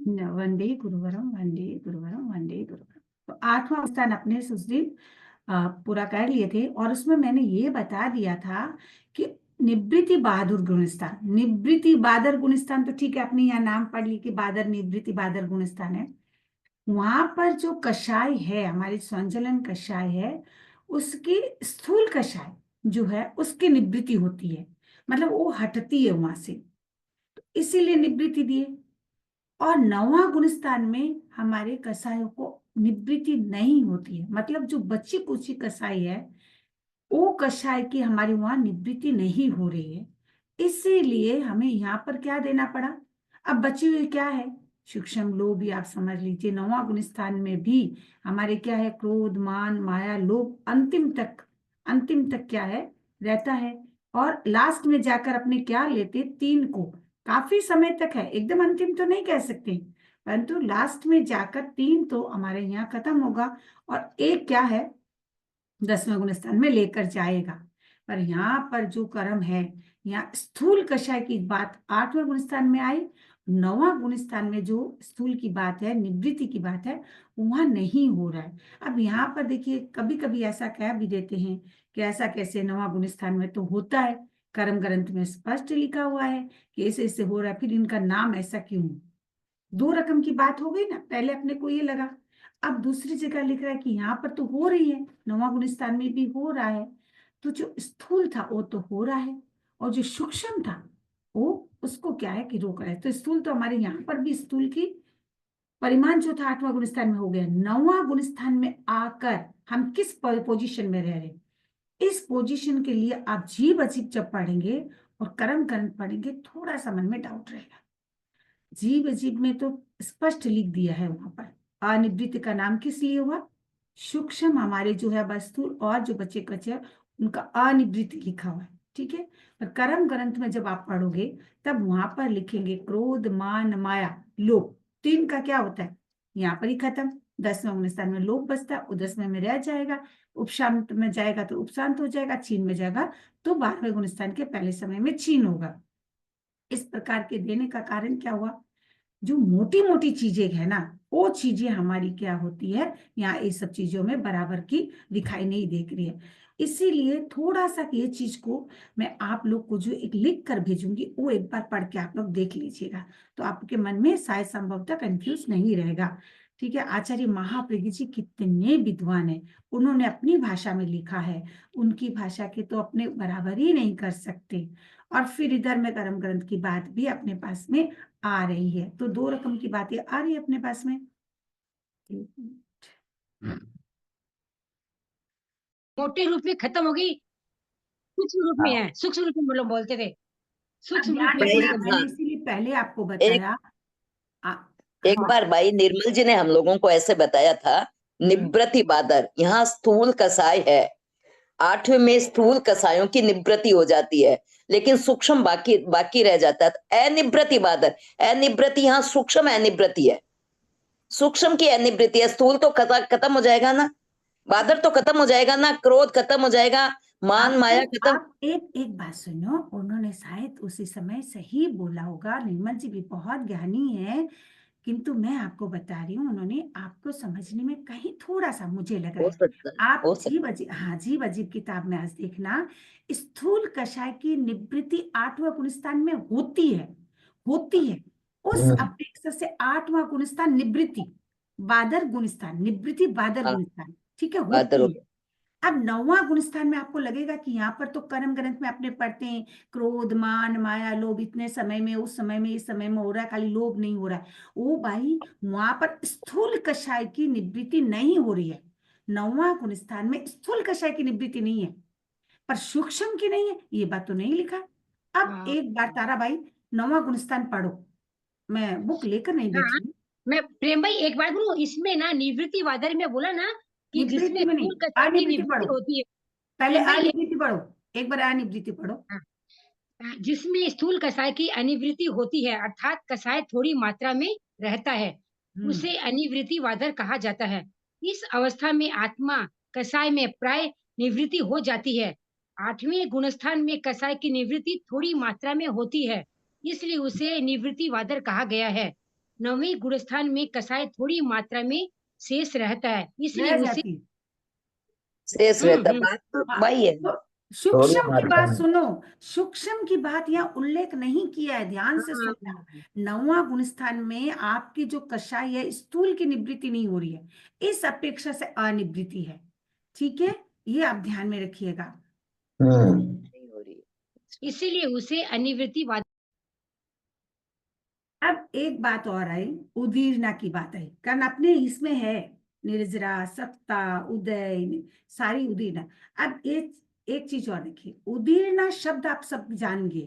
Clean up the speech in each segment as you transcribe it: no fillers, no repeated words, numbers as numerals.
वंदे गुरुवरम वंदे गुरुवरम वंदे गुरुवरम। तो 8वां स्थान अपने से उस दिन पूरा कर लिए थे, और उसमें मैंने ये बता दिया था कि निवृत्ति बहादुर गुणस्थान, निवृत्ति बादर गुणस्थान, तो ठीक है, आपने यहाँ नाम पढ़ ली कि बादर निवृत्ति बादर गुणस्थान है। वहां पर जो कषाय है, हमारी संचलन कषाय है, उसकी स्थूल कषाय जो है उसकी निवृत्ति होती है, मतलब वो हटती है वहां से, इसीलिए निवृत्ति दिए। और 9वां गुणस्थान में हमारे कसायों को निवृत्ति नहीं होती है, मतलब जो बच्ची कुची कसाई है वो कषाय की हमारी वहां निवृत्ति नहीं हो रही है, इसीलिए हमें यहाँ पर क्या देना पड़ा। अब बची हुई क्या है, सूक्ष्म लोभ, भी आप समझ लीजिए 9वां गुण स्थान में भी हमारे क्या है, क्रोध मान माया लोभ अंतिम तक क्या है, रहता है। और लास्ट में जाकर अपने क्या लेते, 3 को, काफी समय तक है, एकदम अंतिम तो नहीं कह सकते, परंतु लास्ट में जाकर 3 तो हमारे यहाँ खत्म होगा, और एक क्या है 10वें गुण स्थान में लेकर जाएगा। पर यहाँ पर जो कर्म है, यहाँ स्थूल कषाय की बात 8वें गुण स्थान में आई, 9वां गुण स्थान में जो स्थूल की बात है, निवृत्ति की बात है, वहां नहीं हो रहा है। अब यहाँ पर देखिए, कभी कभी ऐसा कह भी देते हैं कि ऐसा कैसे, 9वां गुण स्थान में तो होता है, कर्म ग्रंथ में स्पष्ट लिखा हुआ है कि ऐसे ऐसे हो रहा है, फिर इनका नाम ऐसा क्यों। 2 रकम की बात हो गई ना, पहले अपने को ये लगा, अब दूसरी जगह लिख रहा है कि यहाँ पर तो हो रही है, 9वां गुण स्थान में भी हो रहा है, तो जो स्थूल था वो तो हो रहा है, और जो सूक्ष्म था वो, उसको क्या है कि रोक रहा है। तो स्थूल तो हमारे यहाँ पर भी स्थूल की परिमाण जो था 8वां गुण स्थान में हो गया, 9वां गुण स्थान में आकर हम किस पोजीशन में रह रहे हैं, इस पोजीशन के लिए आप जीव अजीब जब पढ़ेंगे और कर्म कर्म पढ़ेंगे, थोड़ा सा मन में डाउट रहेगा। जीव अजीब में तो स्पष्ट लिख दिया है वहां पर, अनिवृत्त का नाम किस लिए हुआ, सूक्ष्म हमारे जो है वस्तु और जो बच्चे कच्चे उनका अनिवृत्त लिखा हुआ है, ठीक है। पर कर्म ग्रंथ में जब आप पढ़ोगे तब वहां पर लिखेंगे क्रोध मान माया लोभ, 3 का क्या होता है, यहाँ पर ही खत्म। 10वें गुण स्थान में लोभ बचता है, वो 10वें में रह जाएगा, उपशांत में जाएगा तो उपशांत हो जाएगा, छीन में जाएगा तो 12वें गुण स्थान के पहले समय में छीन होगा। इस प्रकार के देने का कारण क्या हुआ, जो मोटी मोटी चीजें है ना, वो चीजें हमारी क्या होती है, यहाँ इस सब चीजों में बराबर की दिखाई नहीं दे रही है। इसीलिए थोड़ा सा ये चीज को मैं आप लोग को जो एक लिख कर भेजूंगी, वो एक बार पढ़ के आप लोग देख लीजिएगा, तो आपके मन में शायद संभवतः कंफ्यूज नहीं रहेगा। ठीक है, आचार्य महाप्रज्ञ जी कितने विद्वान है, उन्होंने अपनी भाषा में लिखा है, उनकी भाषा के तो अपने बराबर ही नहीं कर सकते। और फिर इधर में कर्म ग्रंथ की बात भी अपने पास में आ रही है, तो 2 रकम की बातें आ रही है अपने पास में। मोटे रूप में खत्म हो गई, सूक्ष्म रूप में है, सूक्ष्म रूप में हम लोग बोलते थे, अब सूक्ष्म रूप ध्यान में रखना, बोलते थे। मैंने इसीलिए पहले आपको एक बताया। एक हाँ। बार भाई निर्मल जी ने हम लोगों को ऐसे बताया था, निवृत्ति बादर, यहाँ स्थूल कसाय है, 8वें में स्थूल कसायों की निवृत्ति हो जाती है, लेकिन सूक्ष्म बाकी बाकी रह जाता है। अनिवृत्ति बादर, अनिवृत्ति यहाँ सूक्ष्म अनिवृत्ति है, सूक्ष्म की अनिवृत्ति है। स्थूल तो खत्म हो जाएगा ना, बादर तो खत्म हो जाएगा ना, क्रोध खत्म हो जाएगा, मान आपको माया खत्म। आप एक एक बात सुनो, उन्होंने शायद उसी समय सही बोला होगा, निर्मल जी भी बहुत ज्ञानी है, किंतु मैं आपको बता रही हूँ, उन्होंने आपको समझने में कहीं थोड़ा सा मुझे लग रहा हो है। सकता है, आप हो सकता जीव अजीब, हाँ जीव अजीब किताब में आज देखना, स्थूल कषाय की निवृत्ति 8वां गुणस्थान में होती है, उस है। अपेक्षा से 8वां गुणस्थान निवृत्ति बादर गुणस्थान, निवृत्ति बादर हाँ, गुणस्थान, ठीक है, बादर होती हो है। अब 9वां गुणस्थान में आपको लगेगा कि यहाँ पर तो कर्म ग्रंथ में अपने पढ़ते हैं, क्रोध मान माया लोभ इतने समय में, उस समय में, इस समय में हो रहा है, खाली लोभ नहीं हो रहा है। ओ भाई, वहां पर स्थूल कषाय की निवृत्ति नहीं हो रही है, 9वां गुणस्थान में स्थूल कषाय की निवृत्ति नहीं है, पर सूक्ष्म की नहीं है, ये बात तो नहीं लिखा। अब हाँ एक बार तारा भाई 9वां गुणस्थान पढ़ो, मैं बुक लेकर नहीं हाँ, बैठी हूँ। मैं प्रेम भाई एक बात बोलूं, इसमें ना निवृत्ति वादर में बोला ना कि जिसमें निवृत्ति में नहीं, स्थूल कषाय की अनिवृत्ति पढ़ो, निवृत्ति होती है। पहले प्रेम भाई अनिवृत्ति पढ़ो, एक बार अनिवृत्ति पढ़ो। हाँ, जिसमें स्थूल कषाय की अनिवृत्ति होती है, अर्थात कषाय थोड़ी मात्रा में रहता है, हम्म। उसे अनिवृत्ति वादर कहा जाता है। इस अवस्था में आत्मा कषाय में प्राय निवृत्ति हो जाती है। 8वें गुणस्थान में कषाय की निवृत्ति थोड़ी मात्रा में होती है, इसलिए उसे निवृत्ति वादर कहा गया है। 9वें गुणस्थान में कसाय थोड़ी मात्रा में शेष रहता है, इसलिए रह उसे जाती। शेष रहता, बात तो हाँ, वही है, तो थोड़ी सूक्ष्म की मात्रा बात में। सुनो, सूक्ष्म की बात यहाँ उल्लेख नहीं किया है, ध्यान से सुनना। 9वां गुणस्थान में आपकी जो कषाय है, स्थूल की निवृत्ति नहीं हो रही है, इस अपेक्षा से अनिवृत्ति है। ठीक है, ये आप ध्यान में रखिएगा। नहीं हो रही। इसीलिए उसे अनिवृत्ति वाद। अब एक बात और आई, उदीर्णा की बात आई, कारण अपने इसमें है निर्जरा, सत्ता, उदय, सारी उदीर्णा। अब एक चीज और देखिए, उदीर्णा शब्द आप सब जानेंगे।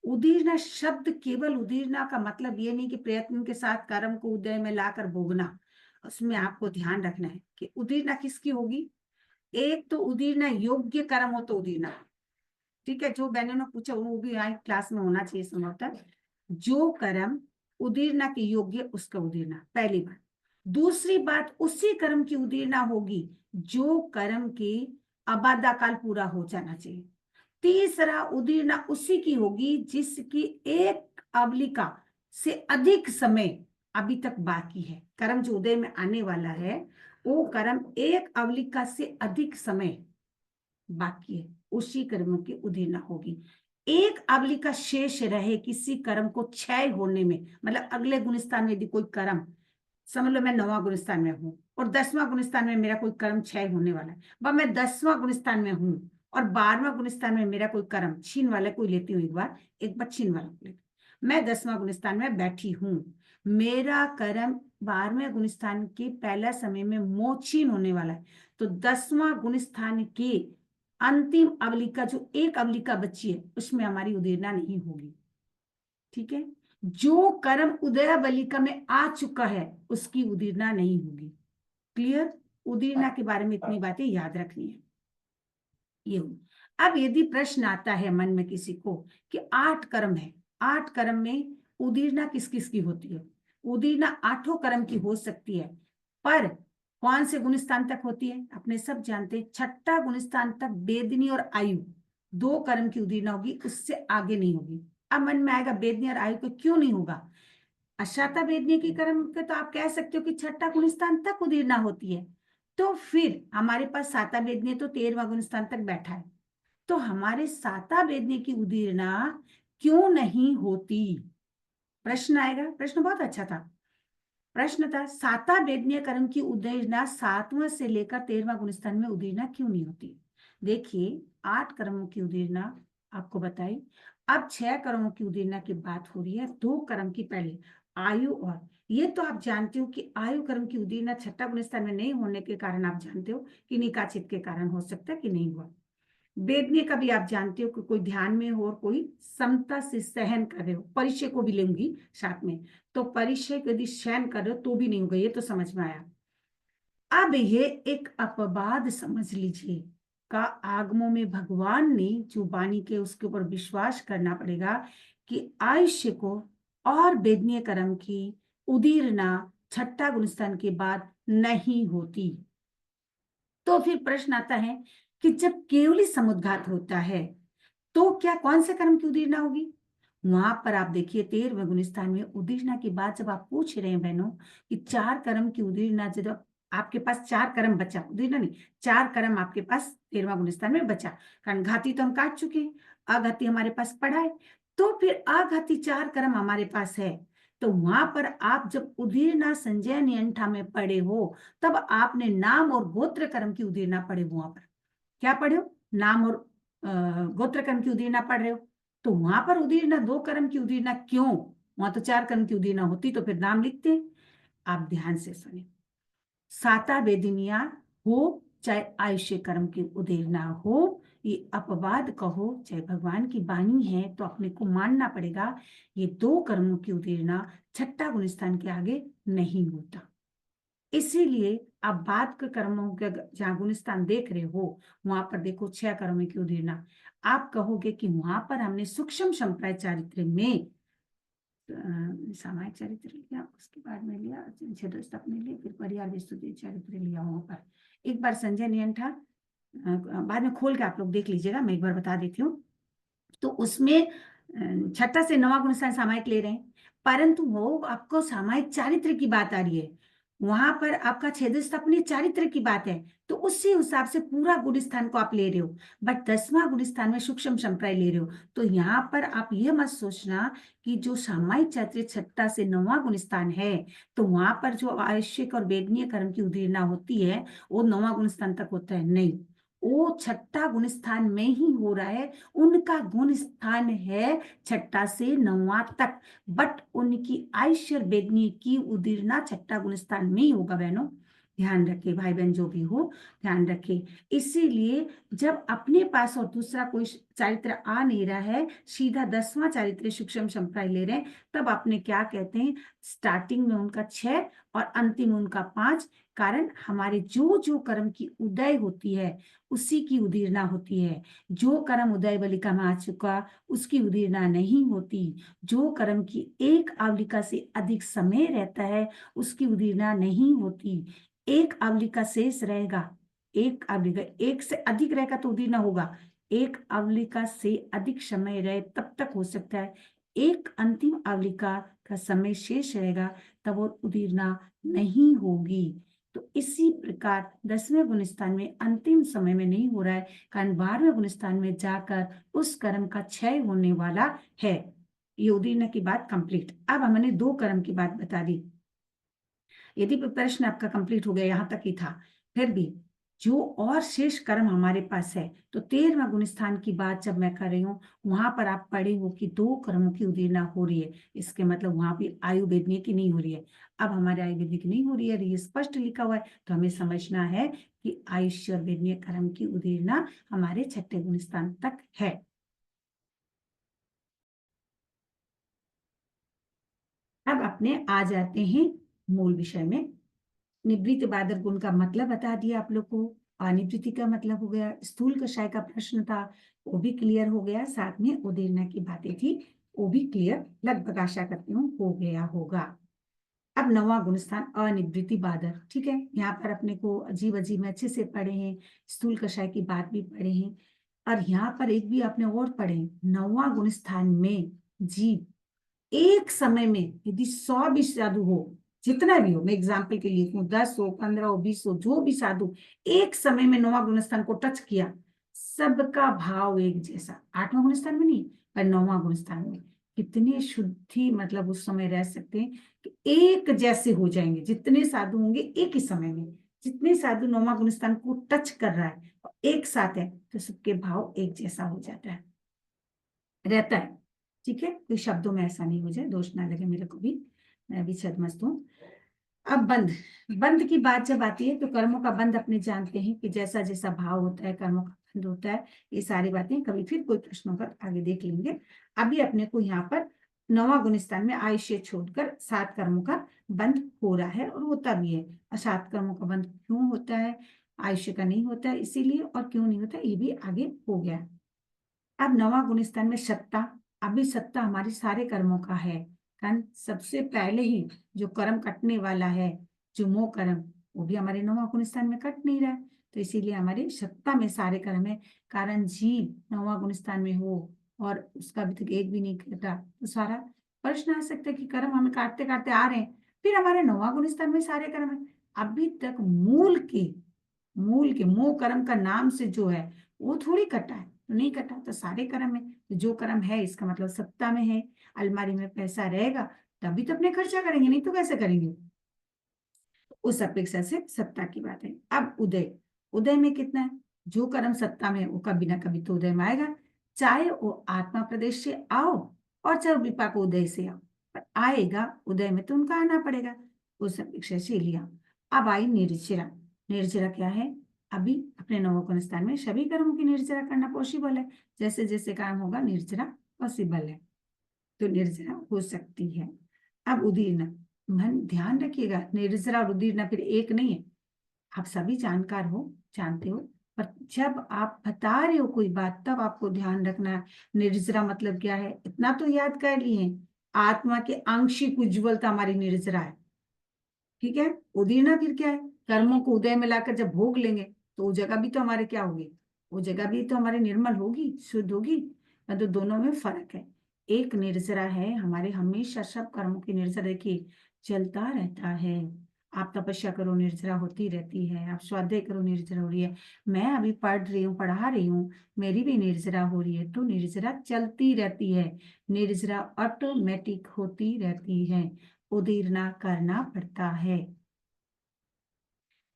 उदीर्णा शब्द केवल उदीर्णा का मतलब ये नहीं कि प्रयत्न के साथ कर्म को उदय में लाकर भोगना। उसमें आपको ध्यान रखना है कि उदीर्णा किसकी होगी। एक तो उदीर्णा योग्य कर्म हो तो उदीर्णा, ठीक है, जो बहनों ने पूछा वो भी यहाँ क्लास में होना चाहिए संभवतः। जो कर्म उदीर्णा के योग्य उसका उदीर्णा, पहली बात। दूसरी बात, उसी कर्म की उदीर्णा होगी जो कर्म की अबाधा काल पूरा हो जाना चाहिए। तीसरा, उदीर्णा उसी की होगी जिसकी एक अवलिका से अधिक समय अभी तक बाकी है। कर्म जो उदय में आने वाला है वो कर्म एक अवलिका से अधिक समय बाकी है, उसी कर्म की उदीर्णा होगी। एक अवलिका शेष रहे किसी कर्म को क्षय होने में, मतलब अगले गुणस्थान में यदि कोई कर्म, समझ लो मैं 9वां गुणस्थान में हूं और 10वां गुणस्थान में मेरा कोई कर्म क्षय होने वाला है, वह मैं 10वां गुणस्थान में हूं और 12वां गुणस्थान में मेरा कोई कर्म छीन वाला, कोई लेती हूँ एक बार छीन वाला लेती, मैं 10वां गुणस्थान में बैठी हूं, मेरा कर्म 12वें गुणस्थान के पहला समय में मोक्षीन होने वाला है, तो 10वां गुणस्थान के अंतिम अवलिका जो एक अवलिका बची है उसमें हमारी उदीर्णा नहीं होगी। ठीक है, जो कर्म उदयावलिका में आ चुका है उसकी उदीर्णा नहीं होगी। क्लियर, उदीर्णा के बारे में इतनी बातें याद रखनी है। ये अब यदि प्रश्न आता है मन में किसी को कि 8 कर्म है, 8 कर्म में उदीर्णा किस किस की होती है, उदीर्णा 8 कर्म की हो सकती है, पर कौन से गुणस्थान तक होती है अपने सब जानते हैं, 6ठा गुणस्थान तक वेदनी और आयु 2 कर्म की उदीर्णा होगी, उससे आगे नहीं होगी। अब मन में आएगा वेदनी और आयु को क्यों नहीं होगा, अशाता वेदनी की कर्म के तो आप कह सकते हो कि 6ठा गुणस्थान तक उदीर्णा होती है, तो फिर हमारे पास साता वेदनी तो 13वां गुणस्थान तक बैठा है, तो हमारे साता वेदनी की उदीर्णा क्यों नहीं होती। प्रश्न आएगा, प्रश्न बहुत अच्छा था, प्रश्न था साता वेदनीय कर्म की उदीर्णा 7वां से लेकर 13वां गुणस्थान में उदीर्णा क्यों नहीं होती। देखिए 8 कर्मों की उदीर्णा आपको बताई, अब 6 कर्मों की उदीर्णा की बात हो रही है, 2 कर्म की पहले आयु, और ये तो आप जानते हो कि आयु कर्म की उदीर्णा 6ठा गुणस्थान में नहीं होने के कारण आप जानते हो कि निकाचित के कारण हो सकता है कि नहीं हुआ। वेदनीय का भी आप जानते हो कि कोई ध्यान में हो और कोई समता से सहन कर रहे हो, परिचय को भी लेंगी साथ में, तो परिचय यदि सहन कर रहे हो तो भी नहीं होगा, ये तो समझ में आया। अब ये एक अपवाद समझ लीजिए का आगमों में भगवान ने जो वाणी के उसके ऊपर विश्वास करना पड़ेगा कि आयुष्य को और वेदनीय कर्म की उदीर्णा 6ठा गुणस्थान के बाद नहीं होती। तो फिर प्रश्न आता है कि जब केवली समुद्घात होता है तो क्या कौन से कर्म की उदीर्णा होगी। वहां पर आप देखिए 13वें गुणस्थान में उदीर्णा की बात जब आप पूछ रहे हैं बहनों कि 4 कर्म की उदीर्णा, जब आपके पास 4 कर्म बचा, उदीर्णा नहीं 4 कर्म आपके पास 13वां गुणस्थान में बचा, कारण घाती तो हम काट चुके हैं, अघाती हमारे पास पड़ा है, तो फिर अघाती 4 कर्म हमारे पास है, तो वहां पर आप जब उदीर्णा संजय नियंठा में पढ़े हो तब आपने नाम और गोत्र कर्म की उदीर्णा पढ़े, वहां पर क्या पढ़े हो, नाम और गोत्र कर्म की उदीर्णा पढ़ रहे हो, तो वहां पर उदीर्णा 2 कर्म की उदीर्णा क्यों, वहां तो 4 कर्म की उदीर्णा होती तो फिर नाम लिखते। आप ध्यान से सुने, साता वेदिनिया हो चाहे आयुष्य कर्म की उदीर्णा हो, ये अपवाद कहो चाहे भगवान की वाणी है, तो अपने को मानना पड़ेगा ये 2 कर्मों की उदीर्णा 6ठा गुणस्थान के आगे नहीं होता। इसीलिए आप बात के कर्मों के जहां गुणस्थान देख रहे हो वहां पर देखो 6 कर्मों की उदीर्णा, आप कहोगे कि वहां पर हमने सूक्ष्म संप्रदाय चारित्र में सामायिक चरित्र लिया, उसके बाद में लिया छेदोस्तप में लिया, फिर परिहार विस्तुति चरित्र लिया, वहां पर एक बार संजय नियंठा बाद में खोल के आप लोग देख लीजिएगा, मैं एक बार बता देती हूँ। तो उसमें 6ठा से 9वां गुणस्थान सामायिक ले रहे हैं, परंतु वो आपको सामायिक चारित्र की बात आ रही है, वहां पर आपका छेदस्थ अपने चारित्र की बात है, तो उसी हिसाब से पूरा गुण स्थान को आप ले रहे हो। बट 10वां गुण स्थान में सूक्ष्म संप्राय ले रहे हो, तो यहाँ पर आप ये मत सोचना कि जो सामायिक चारित्र 6 से 9वां गुण स्थान है, तो वहां पर जो आवश्यक और वेदनीय कर्म की उदीरना होती है वो 9वां गुण स्थान तक होता है, नहीं, वो 6ठा गुण स्थान में ही हो रहा है। उनका गुण स्थान है 6ठा से 9वां तक, बट उनकी आयुष्य और वेदनी की उदीरना 6ठा गुण स्थान में ही होगा। बहनों ध्यान रखे, भाई बहन जो भी हो ध्यान रखे। इसीलिए जब अपने पास और दूसरा कोई चारित्र आ नहीं रहा है, सीधा 10वां चारित्र सूक्ष्म संप्राय ले रहे हैं, तब आपने क्या कहते हैं, स्टार्टिंग में उनका 6 और अंतिम उनका 5। कारण हमारे जो जो कर्म की उदय होती है उसी की उदीरना होती है। जो कर्म उदय बलिका में आ चुका उसकी उदीरना नहीं होती। जो कर्म की एक आवलिका से अधिक समय रहता है उसकी उदीरना नहीं होती। एक आवलिका शेष रहेगा, एक आवलिका एक से अधिक रहेगा तो उदीरना होगा, एक आवलिका से अधिक समय रहे तब तक हो सकता है। एक अंतिम आवलिका का समय शेष रहेगा तब वो उदीरना नहीं होगी। तो इसी प्रकार 10वें गुण स्थान में अंतिम समय में नहीं हो रहा है, कारण 12वें गुण स्थान में जाकर उस कर्म का क्षय होने वाला है। ये उदीरना की बात कंप्लीट। अब हमने 2 कर्म की बात बता दी। यदि प्रश्न आपका कंप्लीट हो गया, यहाँ तक ही था, फिर भी जो और शेष कर्म हमारे पास है, तो 13वां गुण स्थान की बात जब मैं कर रही हूँ, वहां पर आप पढ़े हो कि 2 कर्मों की उदीरना हो रही है। इसके मतलब वहां भी आयु वेदनीय की नहीं हो रही है। अब हमारे आयु वेदनीय की नहीं हो रही है, ये स्पष्ट लिखा हुआ है, तो हमें समझना है कि आयुष्य और वेदनीय कर्म की उदीरना हमारे 6ठे गुण स्थान तक है। अब अपने आ जाते हैं मूल विषय में। निवृत्त बादर गुण का मतलब बता दिया आप लोग को, अनिवृत्ति का मतलब हो गया, स्थूल कषाय का प्रश्न था वो भी क्लियर हो गया, साथ में उदीरना की बातें थी वो भी क्लियर, लगभग आशा करती हूँ हो गया होगा। अब 9वां गुण स्थान अनिवृत्ति बादर, ठीक है, यहाँ पर अपने को अजीब अजीब में अच्छे से पढ़े हैं, स्थूल कषाय की बात भी पढ़े हैं, और यहाँ पर एक भी आपने और पढ़े, 9वां गुण स्थान में जीव एक समय में यदि 100 भी साधु हो, जितना भी हो, मैं एग्जाम्पल के लिए कहूँ 10 हो, 15 हो, 20 हो, जो भी साधु एक समय में 9वां गुण स्थान को टच किया, सबका भाव एक जैसा। 8वां गुण स्थान में नहीं पर 9वां गुण स्थान में कितनी शुद्धि, मतलब उस समय रह सकते हैं कि एक जैसे हो जाएंगे। जितने साधु होंगे एक ही समय में, जितने साधु 9वां गुण स्थान को टच कर रहा है और एक साथ है, तो सबके भाव एक जैसा हो जाता है, रहता है। ठीक है, कोई शब्दों में ऐसा नहीं हो जाए, दोष ना लगे मेरे को भी, मैं भी छदमस्त हूँ। अब बंध, बंध की बात जब आती है तो कर्मों का बंध अपने जानते हैं कि जैसा जैसा भाव होता है कर्मों का बंध होता है। ये सारी बातें कभी फिर कोई प्रश्नों पर आगे देख लेंगे। अभी अपने को यहाँ पर 9वां गुण स्थान में आयुष्य छोड़कर 7 कर्मों का बंध हो रहा है और होता भी है। और 7 कर्मों का बंध क्यों होता है, आयुष्य का नहीं होता है इसीलिए, और क्यों नहीं होता ये भी आगे हो गया। अब 9वां गुण स्थान में सत्ता, अभी सत्ता हमारे सारे कर्मों का है, कारण सबसे पहले ही जो कर्म कटने वाला है, जो मोह कर्म, वो भी हमारे 9वां गुण स्थान में कट नहीं रहा है, तो इसीलिए हमारी सत्ता में सारे कर्म है। कारण जीव 9वां गुण स्थान में हो और उसका अभी तक एक भी नहीं कटा, तो सारा प्रश्न आ सकता है कि कर्म हमें काटते काटते आ रहे हैं, फिर हमारे 9वां गुण स्थान में सारे कर्म है, अभी तक मूल के मोह कर्म का नाम से जो है वो थोड़ी कटा है, तो नहीं कटा, तो सारे कर्म है। तो जो कर्म है इसका मतलब सत्ता में है, अलमारी में पैसा रहेगा तभी तो अपने खर्चा करेंगे, नहीं तो कैसे करेंगे। उस अपेक्षा से सत्ता की बात है। अब उदय, उदय में कितना है, जो कर्म सत्ता में है वो कभी ना कभी तो उदय में आएगा, चाहे वो आत्मा प्रदेश से आओ और चाहे विपाक उदय से आओ, पर आएगा उदय में तो उनका आना पड़ेगा, उस अपेक्षा से लिया। अब आई निर्जरा, निर्जरा क्या है, अभी अपने 9वें गुण स्थान में सभी कर्मों की निर्जरा करना पॉसिबल है, जैसे जैसे काम होगा निर्जरा पॉसिबल है, तो निर्जरा हो सकती है। अब उदीर्णा, मन ध्यान रखिएगा, निर्जरा और उदीर्णा फिर एक नहीं है, आप सभी जानकार हो, जानते हो, पर जब आप बता रहे हो कोई बात तब आपको ध्यान रखना है निर्जरा मतलब क्या है। इतना तो याद कर लिए, आत्मा के आंशिक उज्ज्वलता हमारी निर्जरा है, ठीक है। उदीर्णा फिर क्या है, कर्मों को उदय में लाकर जब भोग लेंगे तो वो जगह भी तो हमारे क्या होगी, वो जगह भी तो हमारे निर्मल होगी, शुद्ध होगी, तो दोनों में फर्क है। एक निर्जरा है, हमारे हमेशा सब कर्मों की निर्जरा देखिए चलता रहता है। आप तपस्या करो निर्जरा होती रहती है, आप स्वाध्याय करो निर्जरा हो रही है, मैं अभी पढ़ रही हूँ पढ़ा रही हूँ, मेरी भी निर्जरा हो रही है, तो निर्जरा चलती रहती है, निर्जरा ऑटोमेटिक होती रहती है, उदीरना करना पड़ता है।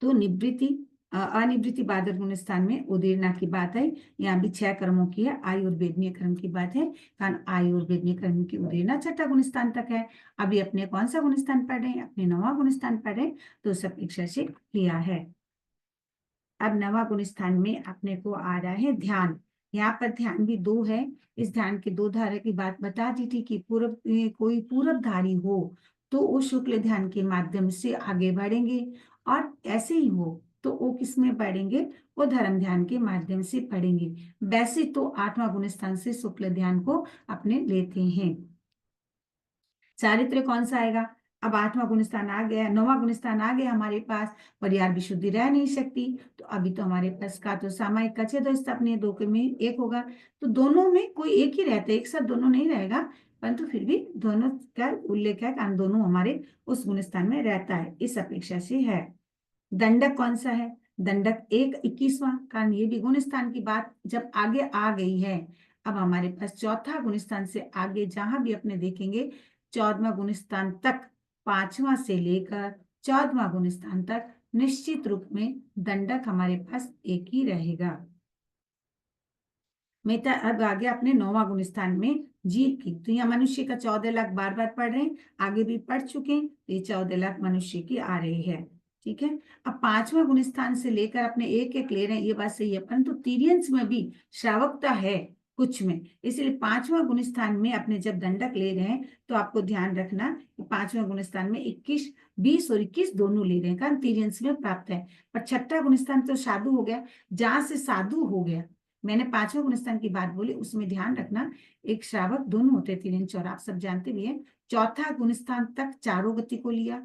तो निवृत्ति अनिवृत्ति बादर गुण स्थान में उदीरना की बात है। यहाँ भी 6 कर्मों की है, आयुर्वेदनीय कर्म की बात है, कारण आयुर्वेदनीय कर्म की उदीरना 6ठा गुण स्थान तक है। अभी अपने कौन सा गुण स्थान पढ़ रहे हैं? अपने 9वां गुण स्थान पढ़ रहे हैं, तो उस अपेक्षा से लिया है। अब 9वां गुण स्थान में अपने को आ रहा है ध्यान। यहाँ पर ध्यान भी 2 है। इस ध्यान के 2 धारा की बात बता दी थी कि कोई पूरबधारी हो तो वो शुक्ल ध्यान के माध्यम से आगे बढ़ेंगे, और ऐसे ही हो तो वो किस में पढ़ेंगे? वो धर्म ध्यान के माध्यम से पढ़ेंगे। वैसे तो 8वां गुण स्थान से शुक्ल ध्यान को अपने लेते हैं। चारित्र्य कौन सा आएगा? अब 8वां गुण स्थान आ गया, 9वां गुण स्थान आ गया हमारे पास, परिहार विशुद्धि रह नहीं सकती, तो अभी तो हमारे पास का तो सामायिक का छेद स्थापनीय 2 के में 1 होगा, तो दोनों में कोई एक ही रहता है, एक साथ दोनों नहीं रहेगा, परंतु फिर भी दोनों का उल्लेख है, कारण दोनों हमारे उस गुण स्थान में रहता है, इस अपेक्षा से है। दंडक कौन सा है? दंडक 21वां, कारण ये भी गुण स्थान की बात जब आगे आ गई है। अब हमारे पास चौथा गुण स्थान से आगे जहां भी अपने देखेंगे 14वां गुण स्थान तक, 5वां से लेकर 14वां गुण स्थान तक निश्चित रूप में दंडक हमारे पास एक ही रहेगा। मेहता अब आ गया अपने 9वां गुण स्थान में जीव की, तो यहाँ मनुष्य का 14 लाख बार बार पढ़ रहे हैं, आगे भी पढ़ चुके हैं, तो ये 14 लाख मनुष्य की आ रही है। ठीक है, अब 5वां गुण स्थान से लेकर अपने एक एक ले रहे हैं, ये बात सही है, परंतु तिर्यंस में भी श्रावकता है कुछ में, इसलिए 5वां गुण स्थान में अपने जब दंडक ले रहे हैं तो आपको ध्यान रखना कि 5वें गुण स्थान में 21, 20 और 21 दोनों ले रहे हैं, कारण तिर्यंस में प्राप्त है। पर 6ठा गुण स्थान तो साधु हो गया, जहां से साधु हो गया, मैंने 5वें गुण स्थान की बात बोली, उसमें ध्यान रखना एक श्रावक दोनों होते तिर्यंच, और आप सब जानते भी हैं। चौथा गुण स्थान तक चारों गति को लिया,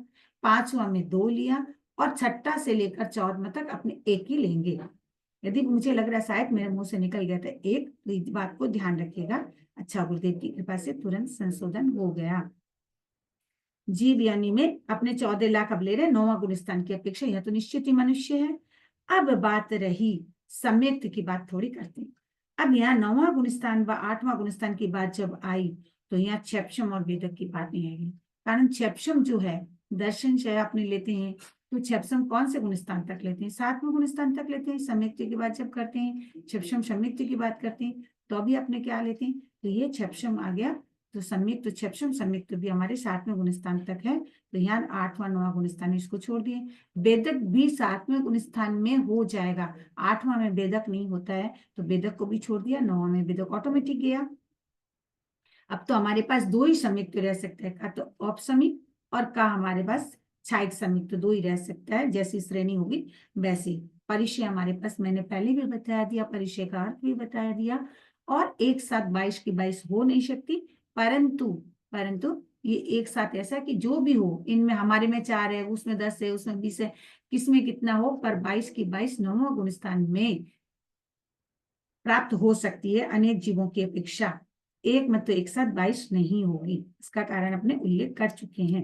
5वां में 2 लिया, और 6ठा से लेकर 14वां तक अपने एक ही लेंगे। यदि मुझे लग रहा है शायद मेरे मुंह से निकल गया था एक, तो इस बात को ध्यान रखिएगा। अच्छा, गुरुदेव की कृपा से तुरंत संशोधन हो गया। जीव यानी में अपने 14 लाख अब ले रहे 9वां गुण स्थान की अपेक्षा, यह तो निश्चित ही मनुष्य है। अब बात रही सम्यक्त की, बात थोड़ी करते हैं। अब यहाँ 9वां गुण स्थान व 8वां गुण स्थान की बात जब आई, तो यहाँ क्षेपशम और वेदक की बात नहीं आएगी, कारण क्षेपशम जो है दर्शन शय अपने लेते हैं, तो क्षेपशम कौन से गुण स्थान तक लेते हैं? 7वें गुण स्थान तक लेते हैं। सम्यक्त की बात जब करते हैं, क्षेपशम सम्यक्त की बात करते हैं, तो अभी अपने क्या लेते हैं? तो ये क्षेपशम आ गया, तो संयुक्त तो क्षेपशम संयुक्त भी हमारे 7वें गुण स्थान तक है, तो यहाँ 8वां 9वां गुण स्थान इसको छोड़ दिए। वेदक भी 7वें गुण स्थान में हो जाएगा, 8वां में वेदक नहीं होता है, तो वेदक को भी छोड़ दिया, 9वां में वेदक ऑटोमेटिक गया। अब तो हमारे पास 2 ही संयुक्त रह सकता है, का तो औपसमिक और का हमारे पास छायिक संयुक्त, तो 2 ही रह सकता है, जैसी श्रेणी होगी वैसी। परिचय हमारे पास मैंने पहले भी बताया दिया, परिचय का अर्थ भी बताया दिया, और एक साथ 22 की 22 हो नहीं सकती, परंतु ये एक साथ ऐसा कि जो भी हो, इनमें हमारे में 4 है, उसमें 10 है, उसमें 20 है, किसमें कितना हो, पर 22 की 22 9वां गुण स्थान में प्राप्त हो सकती है अनेक जीवों की अपेक्षा। एक मत तो एक साथ 22 नहीं होगी, इसका कारण अपने उल्लेख कर चुके हैं।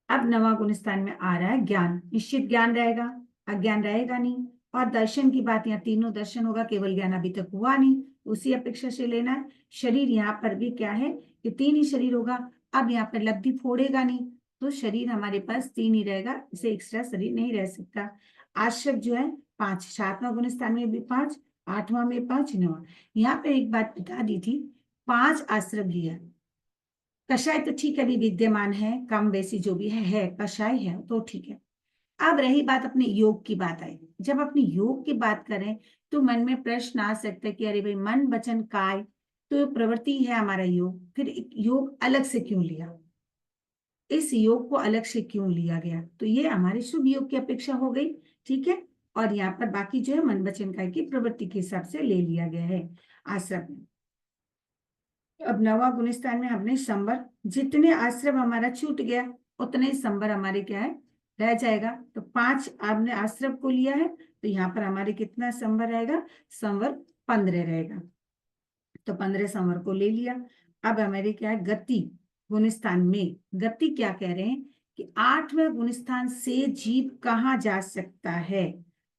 अब 9वां गुण स्थान में आ रहा है ज्ञान। निश्चित ज्ञान रहेगा, अज्ञान रहेगा नहीं। और दर्शन की बात, यहाँ तीनों दर्शन होगा, केवल ज्ञान अभी तक हुआ नहीं, उसी अपेक्षा से लेना है। शरीर यहाँ पर भी क्या है कि 3 ही शरीर होगा। अब यहाँ पर लब्धि फोड़ेगा नहीं, तो शरीर हमारे पास 3 ही रहेगा, इसे एक्स्ट्रा शरीर नहीं रह सकता। आश्रम जो है 5, 7वां गुण स्थान में भी 5, 8वां में 5, 9वां। यहाँ पे एक बात बता दी थी, 5 आश्रम लिया, कषाय तो ठीक है, अभी विद्यमान है, कम बेसी जो भी है कषाय है तो ठीक है। अब रही बात अपने योग की बात आई, जब अपनी योग की बात करें तो मन में प्रश्न आ सकता है कि अरे भाई मन वचन काय, तो प्रवृत्ति है हमारा योग, फिर योग अलग से क्यों लिया, इस योग को अलग से क्यों लिया गया? तो ये हमारे शुभ योग की अपेक्षा हो गई, ठीक है। और यहाँ पर बाकी जो है मन वचन काय की प्रवृत्ति के हिसाब से ले लिया गया है आश्रम में। अब 9वां गुण स्थान में हमने संवर, जितने आश्रम हमारा छूट गया उतने ही संवर हमारे क्या है रह जाएगा, तो 5 आपने आश्रम को लिया है, तो यहाँ पर हमारे कितना संवर रहेगा? संवर 15 रहेगा। तो 15 संवर को ले लिया। अब हमारे क्या है, गति गुणस्थान में गति क्या कह रहे हैं कि 8वें गुणस्थान से जीव कहाँ जा सकता है,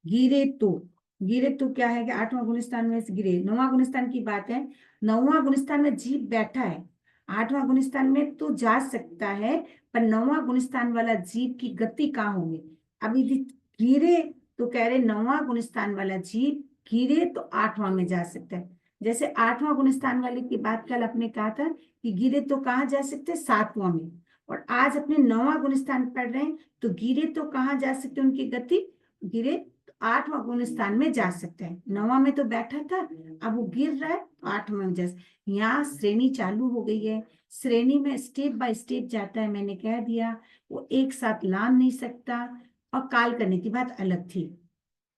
गिरे तो क्या है कि 8वां गुणस्थान में से गिरे, 9वां गुणस्थान की बात है, 9वां गुणस्थान में जीव बैठा है, 8वां गुणस्थान में तो जा सकता है, पर 9वां गुणस्थान वाला जीव की गति कहाँ होगी। अब यदि गिरे तो कह रहे 9वां गुणस्थान वाला जीव गिरे तो 8वां में जा सकता है। जैसे 8वां गुणस्थान वाले की बात कल आपने कहा था कि गिरे तो कहाँ जा सकते, 7वां में, और आज अपने 9वां गुणस्थान पढ़ रहे हैं तो गिरे तो कहाँ जा सकते, उनकी गति गिरे तो 8वां गुणस्थान में जा सकते हैं। 9वां में तो बैठा था, अब वो गिर रहा है तो 8वां में जा। यहाँ श्रेणी चालू हो गई है, श्रेणी में स्टेप बाय स्टेप जाता है, मैंने कह दिया वो एक साथ लान नहीं सकता। और काल करने की बात अलग थी,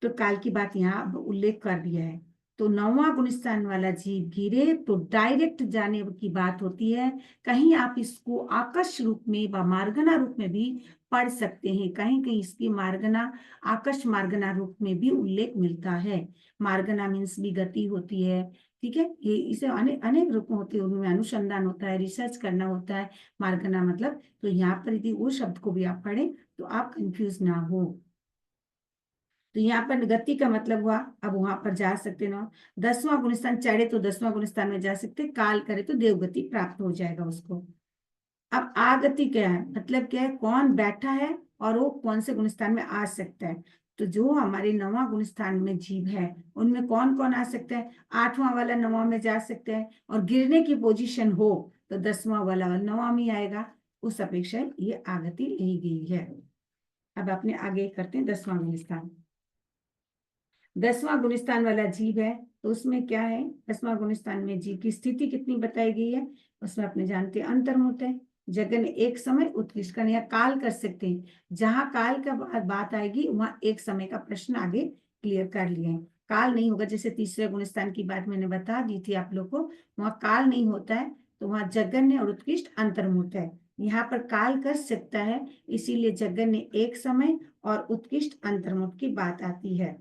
तो काल की बात यहाँ उल्लेख कर दिया है। तो 9वां गुणस्थान वाला जीव गिरे तो डायरेक्ट जाने की बात होती है। कहीं आप इसको आकर्ष रूप में व मार्गना रूप में भी पढ़ सकते हैं, कहीं कहीं इसकी मार्गना आकर्ष मार्गना रूप में भी उल्लेख मिलता है। मार्गना मीन्स भी गति होती है, ठीक है, ये इसे अनेक रूप होते हैं, उनमें अनुसंधान होता है, रिसर्च करना होता है। मार्गना मतलब, तो यहाँ पर यदि वो शब्द को भी आप पढ़ें तो आप कंफ्यूज ना हो। तो यहाँ पर गति का मतलब हुआ, अब वहां पर जा सकते ना। 10वां गुणस्थान चढ़े तो 10वां गुणस्थान में जा सकते, काल करे तो देवगति प्राप्त हो जाएगा उसको। अब आगति क्या है, मतलब क्या है, कौन बैठा है और वो कौन से गुणस्थान में आ सकता है। तो जो हमारे 9वां गुणस्थान में जीव है उनमें कौन कौन आ सकता है, 8वां वाला 9वां में जा सकता है, और गिरने की पोजीशन हो तो 10वां वाला 9वां में आएगा। उस अपेक्षा ये आगति ली गई है। अब अपने आगे करते हैं 10वां गुणस्थान। 10वां गुणस्थान वाला जीव है तो उसमें क्या है, 10वां गुणस्थान में जीव की स्थिति कितनी बताई गई है, उसमें अपने जानते हैं अंतर्मुख है, जगन एक समय उत्कृष्ट का, या काल कर सकते हैं। जहां काल का बात आएगी वहां एक समय का प्रश्न आगे क्लियर कर लिए हैं। काल नहीं होगा, जैसे तीसरे गुणस्थान की बात मैंने बता दी थी आप लोग को, वहां काल नहीं होता है, तो वहां जगन्य और उत्कृष्ट अंतर्मुख है। यहाँ पर काल कर सकता है, इसीलिए जगन्य एक समय और उत्कृष्ट अंतर्मुख की बात आती है।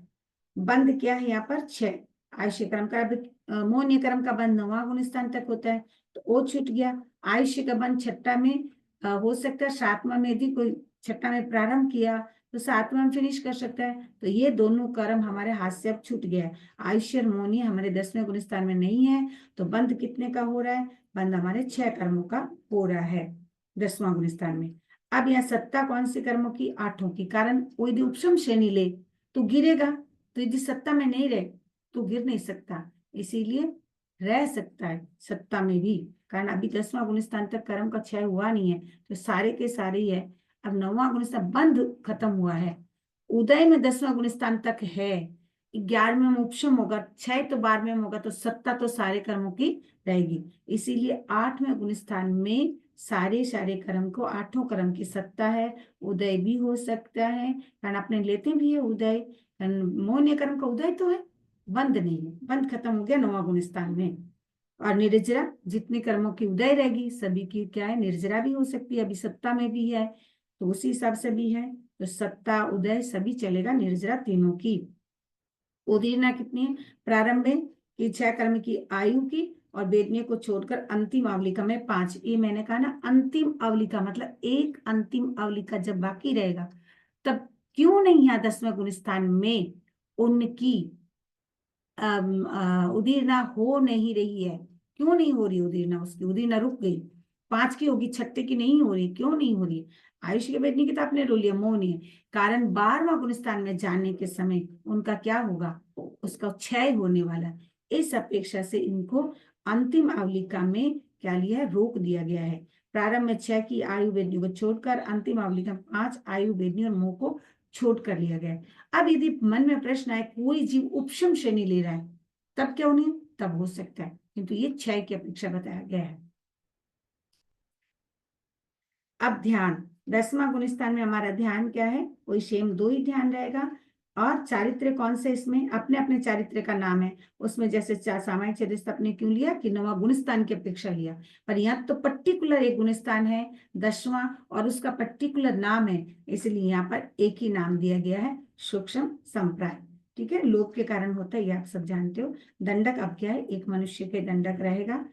बंद क्या है यहाँ पर 6, आयुष्य कर्म का। अब मौन्य कर्म का बंद 9वां गुणस्थान तक होता है, तो वो छूट गया। आयुष्य का बंद 6 में हो सकता है, 7वां में यदि कोई 6 में प्रारंभ किया तो 7वां में फिनिश कर सकता है। तो ये दोनों कर्म हमारे हाथ से अब छूट गया है। आयुष्य और मौन्य हमारे 10वें गुणस्थान में नहीं है, तो बंद कितने का हो रहा है, बंद हमारे 6 कर्मों का हो रहा है 10वां गुणस्थान में। अब यहाँ सत्ता कौन से कर्मों की, 8 की, कारण कोई यदि उपशम श्रेणी ले तो गिरेगा, तो यदि सत्ता में नहीं रहे तो गिर नहीं सकता, इसीलिए रह सकता है सत्ता में भी, कारण अभी 10वां गुणस्थान तक कर्म का क्षय हुआ नहीं है, तो सारे के सारे ही है। अब 9वां गुणस्थान बंद खत्म हुआ है, उदय में 10वां गुणस्थान तक है, 11वें में उपशम होगा, क्षय तो 12वें में होगा, तो सत्ता तो सारे कर्मों की रहेगी। इसीलिए 8वें गुणस्थान में सारे सारे कर्म को, 8 कर्म की सत्ता है। उदय भी हो सकता है, कारण अपने लेते भी है उदय, मौन्य कर्म का उदय तो है, बंद नहीं है, बंद खत्म हो गया 9वां गुणस्थान में। और निर्जरा, जितने कर्मों की उदय रहेगी सभी की क्या है, निर्जरा भी हो सकती है, अभी सत्ता में भी है तो उसी हिसाब से भी है, तो सत्ता उदय सभी चलेगा, निर्जरा तीनों की। उदीर्णा कितनी है, प्रारंभ की 6 कर्म की आयु की, और वेदनीय को छोड़कर अंतिम अवलिका में 5। ये मैंने कहा ना, अंतिम अवलिका मतलब एक अंतिम अवलिका जब बाकी रहेगा, तब क्यों नहीं यहाँ 10वें गुणस्थान में उनकी उदीर्णा हो नहीं रही है, क्यों नहीं हो रही उदीर्णा, उसकी उदीर्णा रुक गई। 5 की होगी, 6 की नहीं हो रही, क्यों नहीं हो रही। आयुष के वेदनी की तो आपने रो लिया, मौन है, कारण 12वां गुणस्थान में जाने के समय उनका क्या होगा, उसका क्षय होने वाला है। इस अपेक्षा से इनको अंतिम अवलिका में क्या लिया है, रोक दिया गया है। प्रारंभ में 6 की आयु वेदनी को छोड़कर अंतिम अवलिका 5 आयु वेदनी और मोह को छोड़ कर लिया गया है। अब यदि मन में प्रश्न आए कोई जीव उपशम श्रेणी ले रहा है, तब क्यों नहीं, तब हो सकता है, किंतु ये 6 की अपेक्षा बताया गया है। अब ध्यान, 10वां गुणस्थान में हमारा ध्यान क्या है, कोई सेम 2 ही ध्यान रहेगा। और चारित्र्य कौन से, इसमें अपने अपने चारित्र्य का नाम है, उसमें जैसे सामायिक चरित्र आपने क्यों लिया कि 9वां गुणस्थान की अपेक्षा लिया, पर यहाँ तो पर्टिकुलर एक गुणस्थान है 10वां और उसका पर्टिकुलर नाम है, इसलिए यहाँ पर एक ही नाम दिया गया है, सूक्ष्म संप्राय। ठीक है, लोभ के कारण होता है, ये आप सब जानते हो। दंडक अब क्या है, एक मनुष्य के दंडक रहेगा।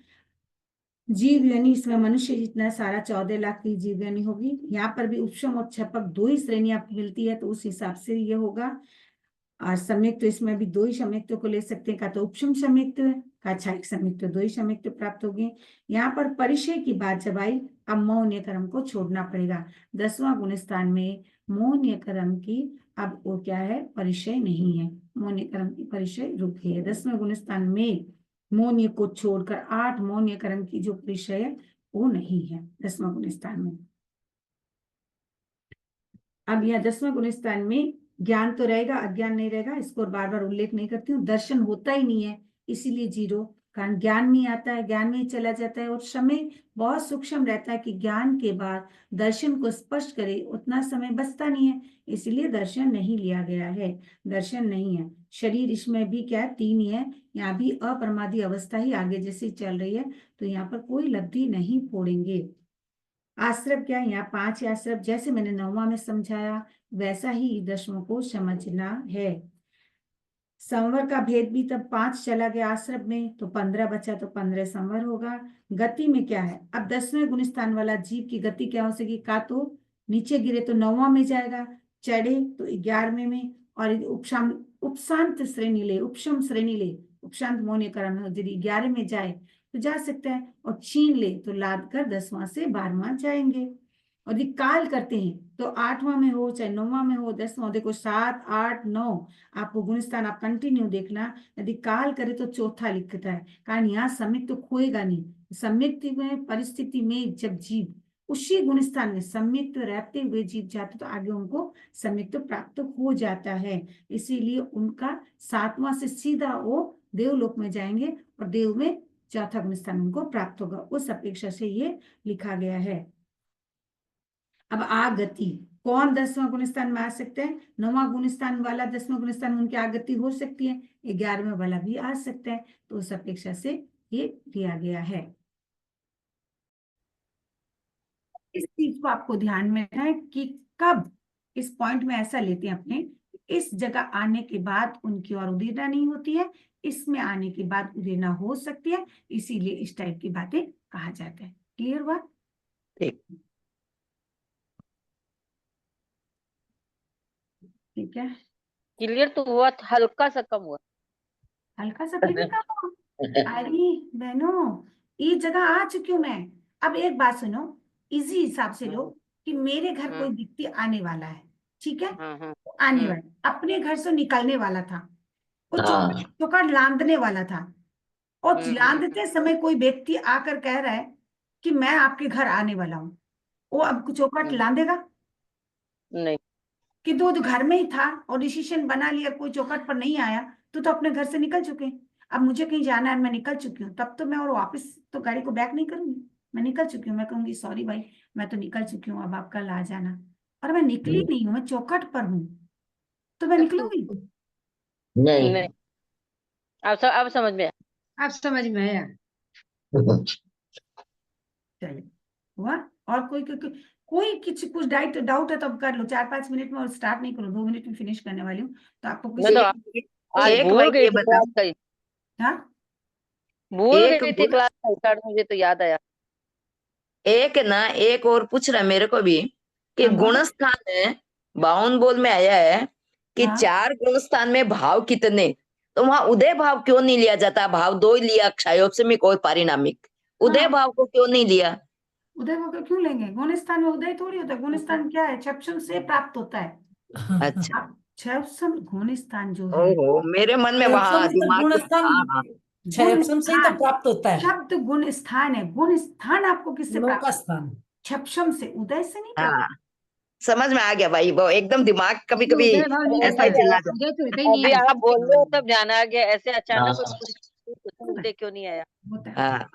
जीव यानी इसमें मनुष्य जितना सारा 14 लाख की जीव यानी होगी। यहाँ पर भी उपशम और छपक दो ही श्रेणी आपको मिलती है, तो उस हिसाब से ये होगा। और संयुक्त तो इसमें भी दो ही संयुक्त को ले सकते हैं, का तो उपशम संयुक्त का छायक संयुक्त, दो ही संयुक्त प्राप्त होंगे। यहाँ पर परिचय की बात जब आई, अब मौन क्रम को छोड़ना पड़ेगा। 10वां गुणस्थान में मौन क्रम की अब वो क्या है, परिचय नहीं है, मौन क्रम की परिचय रुक गई है। 10वें गुणस्थान में मौन को छोड़कर 8 मौन क्रम की जो परिचय है वो नहीं है 10वां गुणस्थान में। अब यह 10वें गुणस्थान में ज्ञान तो रहेगा, अज्ञान नहीं रहेगा, इसको बार बार उल्लेख नहीं करती हूँ। दर्शन होता ही नहीं है, इसीलिए 0, कारण ज्ञान नहीं आता है, ज्ञान में ही चला जाता है। और समय बहुत सूक्ष्म रहता है कि ज्ञान के बाद दर्शन को स्पष्ट करे, उतना समय बचता नहीं है, इसलिए दर्शन नहीं लिया गया है, दर्शन नहीं है। शरीर इसमें भी क्या है, 3 ही है, यहाँ भी अप्रमादी अवस्था ही आगे जैसे चल रही है, तो यहाँ पर कोई लब्धि नहीं फोड़ेंगे। आश्रम क्या है, यहाँ 5 आश्रम, जैसे मैंने 9वां में समझाया वैसा ही 10वां को समझना है। संवर का भेद भी तब 5 चला गया आश्रम में, तो 15 बचा, तो 15 संवर होगा। गति में क्या है, अब 10वें गुणस्थान वाला जीव की गति क्या हो सकेगी, का तो नीचे गिरे तो 9वां में जाएगा, चढ़े तो 11वें में, और यदि उपशांत श्रेणी ले, उपशम श्रेणी ले, उपशांत मौन क्रम यदि 11 में जाए तो जा सकता है, और छीन ले तो लाद कर 10वां से 12वां जाएंगे। और यदि काल करते हैं तो 8वां में हो चाहे 9वां में हो 10वां, देखो 7, 8, 9 आपको गुणस्थान आप कंटिन्यू देखना। यदि काल करे तो चौथा लिखता है, कारण यहाँ सम्यक तो खोएगा नहीं। सम्यक में परिस्थिति में जब जीव उसी गुणस्थान में सम्यक तो रहते हुए जीव जाते तो आगे उनको सम्यक तो प्राप्त हो जाता है, इसीलिए उनका 7वां से सीधा वो देवलोक में जाएंगे, और देव में चौथा गुणस्थान उनको प्राप्त होगा, उस अपेक्षा से ये लिखा गया है। अब आगति, कौन 10वां गुणस्थान में आ सकते हैं, 9वां गुणस्थान वाला 10वां गुणस्थान में उनकी आगति हो सकती है, 11वें वाला भी आ सकता है, तो उस अपेक्षा से ये दिया गया है। इस चीज को आपको ध्यान में रखना है कि कब इस पॉइंट में ऐसा लेते हैं अपने, इस जगह आने के बाद उनकी और उदीरना नहीं होती है, इसमें आने के बाद उदीरना हो सकती है, इसीलिए इस टाइप की बातें कहा जाता है। क्लियर हुआ? ठीक। ठीक है, क्लियर तो हुआ, हल्का सा कम हुआ। हल्का सा फिर भी कम हो। अरे बहनों, इस जगह आ चुकी हूँ मैं। अब एक बात सुनो, इजी हिसाब से लो कि मेरे घर कोई व्यक्ति आने वाला है, ठीक है, आने वाला अपने घर से निकलने वाला था, वो हाँ। चौखट लांदने वाला था, और लांदते समय कोई व्यक्ति आकर कह रहा है कि मैं आपके घर आने वाला हूँ, वो अब चौखट लांदेगा? नहीं। किंतु वो तो घर में ही था और डिसीजन बना लिया, कोई चौखट पर नहीं आया, तो अपने घर से निकल चुके हैं। अब मुझे कहीं जाना है, मैं निकल चुकी हूँ, तब तो मैं और वापस तो गाड़ी को बैक नहीं करूंगी, मैं निकल चुकी हूँ, मैं कहूंगी सॉरी भाई मैं तो निकल चुकी हूँ, अब आप कल आ जाना। और मैं निकली नहीं हूँ, मैं चौखट पर हूँ, तो मैं निकलूंगी? नहीं। अब समझ में आया। आप समझ में आया? चलिए, हुआ? और कोई कुछ डाउट है तो अब कर लो, 4-5 मिनट में, और स्टार्ट नहीं करो, 2 मिनट में फिनिश करने वाली हूँ, तो आपको कुछ मैं तो आज एक भूल भाई गई ये थी बताओ, क्लास का ही, हाँ भूल एक गई थी क्लास का स्टार्ट, मुझे तो याद आया। एक और पूछ रहा है मेरे को भी कि हाँ गुण स्थान में 52 बोल में आया है कि हाँ 4 गुण स्थान में भाव कितने, तो वहां उदय भाव क्यों नहीं लिया जाता? भाव 2 ही लिया, क्षयोपशमिक और पारिणामिक, उदय हाँ, भाव को क्यों नहीं लिया? उदय होकर क्यों लेंगे? गुण स्थान में उदय थोड़ी होता है, गुण स्थान क्या है, छप्सम से प्राप्त होता है। अच्छा। अब छप्सम गुण स्थान जो है, ओहो, मेरे मन में क्षयपसम वहां से दिमाग गुण में, स्थान, हाँ हाँ, गुण क्षयपसम से ही तो स्थान प्राप्त होता है। शब्द गुण स्थान है, गुण स्थान आपको किससे गुणों प्राप्त का होता है? स्थान। छप्सम से, उदय से नहीं प्राप्त। हाँ समझ में आ गया भाई, वो एकदम दिमाग कभी ये कभी उदय भाव नहीं ऐसा होता ही है, चला जाता उदय तो होता ही नहीं अभी है। आप बोल रहे हो तब ध्यान आ गया, ऐसे है। अचानक हाँ कुछ मुझे क्यों नहीं आया। होता है। हाँ